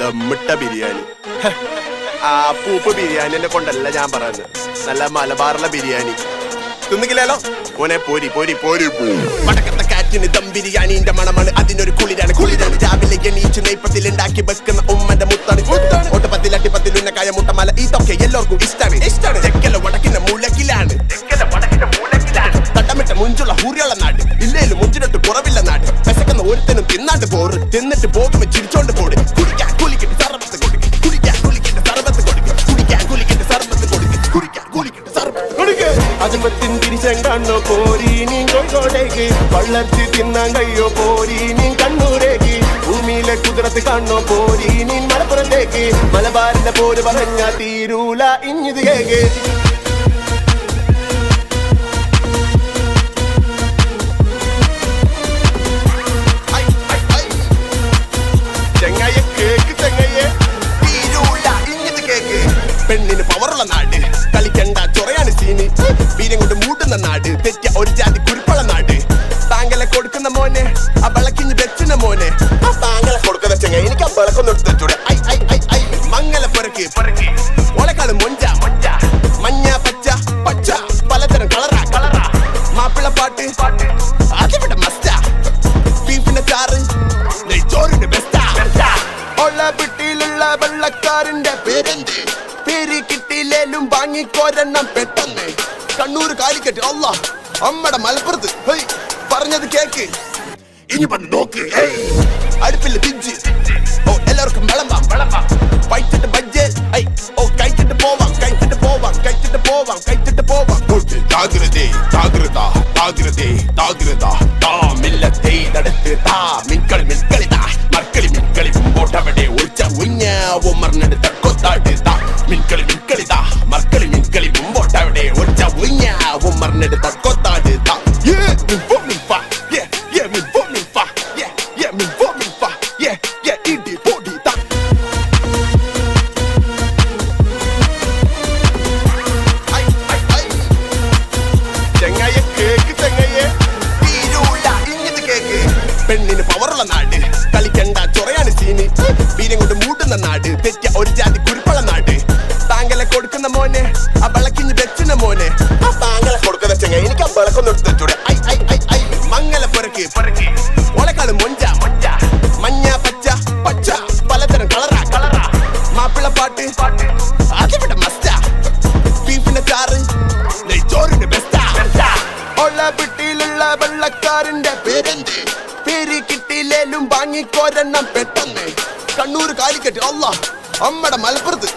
ദമ്മിട്ട ബിരിയാണി. ആ പൂപ്പ് ബിരിയാണിനെ കൊണ്ടല്ല ഞാൻ പറയുന്നത്, നല്ല മലബാറിലെ ബിരിയാണി. തിന്നുകില്ലല്ലോ മോനെ, പോരി പോരി പോരി. വടക്കത്തെ കാറ്റിന് ദം ബിരിയാണിന്റെ മണമാണ്, അതിനൊരു കുളിരാണ് കുളിരാണ്. രാവിലെ എണീച്ച് നെയ്പ്പത്തിൽ ഉണ്ടാക്കി വെക്കുന്ന ഉമ്മന്റെ മുത്താണ്. ഒട്ടപ്പത്തിൽ അട്ടിപ്പത്തിൽ ഉന്നക്കായ മുട്ടമല, ഇതൊക്കെ എല്ലാവർക്കും ഇഷ്ടാണ് ഇഷ്ടാണ്. തെക്കല വടക്കിന്റെ മൂലക്കിലാണ്, തട്ടമിട്ട മുഞ്ചുള്ള ഹൂറിയുള്ള നാട്, ഇല്ലേലും മുഞ്ചിനൊട്ട് കുറവില്ല നാട്. വിശക്കുന്ന ഒരുത്തനും തിന്നാണ്ട് പോറ്, തിന്നിട്ട് പോകുമ്പോ ചിരിച്ചോണ്ട് പോട്. കുടിക്കാൻ കുലിക്കിട്ട് സർബത്ത് കൊടുക്കും, കുടിക്കാൻ കുലിക്കിട്ട് സർബത്ത് കൊടുക്കും, കുടിക്കാൻ കുലിക്കിട്ട് സർബത്ത് കൊടുക്കും, കുടിക്കാൻ കുലിക്കിട്ട് സർബത്ത് കൊടുക്കും. അജമത്തിൻ തിരിച്ചെങ്കണ്ണോ പോരി നീ കോഴിക്കോടേക്ക്, വള്ളർത്തി തിന്നാൻ കഴിയോ പോരി നീ കണ്ണൂരേക്ക്. ഭൂമിയിലെ കുതിരത്ത് കാണോ പോരി നീ മലപ്പുറത്തേക്ക്. മലബാറിന്റെ പോര് പറഞ്ഞാ തീരൂല ഇഞ്ഞിത് കേക്ക്. പെണ്ണിന് പവറുള്ള നാട്, കളിക്കണ്ട ചൊറയാണ് സീന്. വീരം കൊണ്ട് മൂട്ടുന്ന നാട്, തെറ്റ ഒരു ജാതി കുരുപ്പുള്ള നാട്. താങ്കളെ കൊടുക്കുന്ന മോനെ, ആ വിളക്കിഞ്ഞ് വെച്ചുന്ന മോനെ. ആ താങ്കളെ കൊടുക്കുന്ന ചെങ്ങ എനിക്ക് ആ വിളക്കൊന്നും എടുത്ത് വെച്ചൂടെ. ഐ ഐ ഐ ഐ മംഗല പിറക്ക് പിറക്ക് ഓളക്കാണ് മൊഞ്ച മൊഞ്ച. മഞ്ഞ പച്ച പച്ച പലതരം കളറാ കളറാ. മാപ്പിള പാട്ട് അതിവിടെ മസ്റ്റാ. ബീഫിന്റെ ചാറ് ചോറിന്റെ ബെസ്റ്റാ. ഒള്ള പിട്ടിയിലുള്ള വെള്ളക്കാരന്റെ പേരെന്ത്? പേര് കിട്ടിയില്ലേലും വാങ്ങിക്കോരെണ്ണം പെട്ടെന്ന്. കണ്ണൂർ കാലിക്കറ്റ് അല്ല അമ്മടെ മലപ്പുറത്ത് പറഞ്ഞത് കേക്ക്. ഇനി പണ്ട് നോക്ക് അടുപ്പില്ല തിഞ്ച്. ഓ എല്ലാവർക്കും വിളമ്പാം വിളമ്പാം. കഴിച്ചിട്ട് ബജ്ജ് ഓ കഴിച്ചിട്ട് പോവാം കഴിച്ചിട്ട് പോവാം കഴിച്ചിട്ട് പോവാം കഴിച്ചിട്ട് പോവാം. ജാഗ്രത ജാഗ്രത ജാഗ്രത ജാഗ്രത. താമില്ലത്തെ നടത്ത് താ മിൻകളി മിൻകളി താ മക്കളി മിൻകളി മുമ്പോട്ടവിടെ ഒഴിച്ച ഉഞ്ഞാവോ മറിഞ്ഞെടുത്ത കൊത്താട് താ മിൻകളി മിൻകളി താ മക്കളി മിൻകളി മുമ്പോട്ടവിടെ ഒഴിച്ച ഉഞ്ഞാവോ മറിഞ്ഞെടുത്ത കൊത്താട് താ. പെണ്ണിന് പവറുള്ള നാട്, കളിക്കണ്ട ചൊറയാണ് സീന്. വീരം കൊണ്ട് മൂട്ടുന്ന നാട്, തെറ്റ ഒരു ജാതി കുരുപ്പുള്ള നാട്. താങ്കളെ കൊടുക്കുന്ന മോനെ, ആ വിളക്കിഞ്ഞ് വെച്ചുന്ന മോനെ. ആ താങ്കളെ കൊടുക്കുന്ന ചെങ്ങ എനിക്ക് ആ വിളക്കൊന്നും എടുത്ത് വെച്ചൂടെ. ഐ ഐ ഐ ഐ മംഗല പിറക്ക് പിറക്ക് ഓളക്കാണ് മൊഞ്ച മൊഞ്ച. മഞ്ഞ പച്ച പച്ച പലതരം കളറാ കളറാ. മാപ്പിള പാട്ട് അതിവിടെ മസ്റ്റാ. ബീഫിന്റെ ചാറ് ചോറിന്റെ ബെസ്റ്റാ. ഒള്ള പിട്ടിയിലുള്ള വെള്ളക്കാരന്റെ പേരെന്ത്? പേര് കിട്ടിയില്ലേലും വാങ്ങിക്കോരെണ്ണം പെട്ടെന്ന്. കണ്ണൂർ കാലിക്കറ്റ് അല്ല അമ്മടെ മലപ്പുറത്ത്